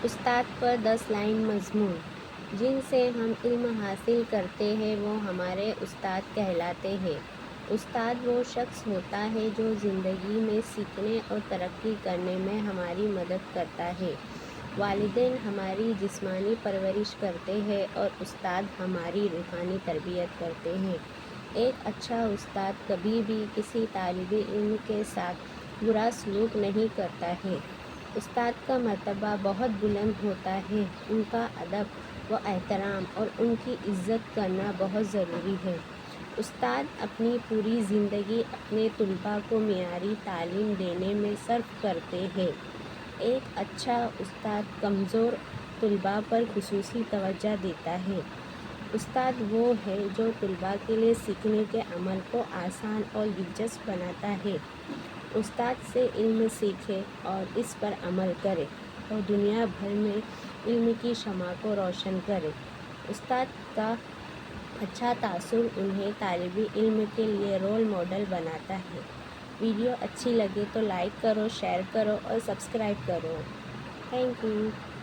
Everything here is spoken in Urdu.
استاد پر 10 لائن مضمون: جن سے ہم علم حاصل کرتے ہیں وہ ہمارے استاد کہلاتے ہیں۔ استاد وہ شخص ہوتا ہے جو زندگی میں سیکھنے اور ترقی کرنے میں ہماری مدد کرتا ہے۔ والدین ہماری جسمانی پرورش کرتے ہیں اور استاد ہماری روحانی تربیت کرتے ہیں۔ ایک اچھا استاد کبھی بھی کسی طالب علم کے ساتھ برا سلوک نہیں کرتا ہے۔ استاد کا مرتبہ بہت بلند ہوتا ہے۔ ان کا ادب و احترام اور ان کی عزت کرنا بہت ضروری ہے۔ استاد اپنی پوری زندگی اپنے طلباء کو معیاری تعلیم دینے میں صرف کرتے ہیں۔ ایک اچھا استاد کمزور طلباء پر خصوصی توجہ دیتا ہے۔ استاد وہ ہے جو طلباء کے لیے سیکھنے کے عمل کو آسان اور دلچسپ بناتا ہے۔ استاد سے علم سیکھے اور اس پر عمل کرے اور دنیا بھر میں علم کی شمع کو روشن کرے۔ استاد کا اچھا تاثر انہیں طالب علم کے لیے رول ماڈل بناتا ہے۔ ویڈیو اچھی لگے تو لائک کرو، شیئر کرو اور سبسکرائب کرو۔ Thank you.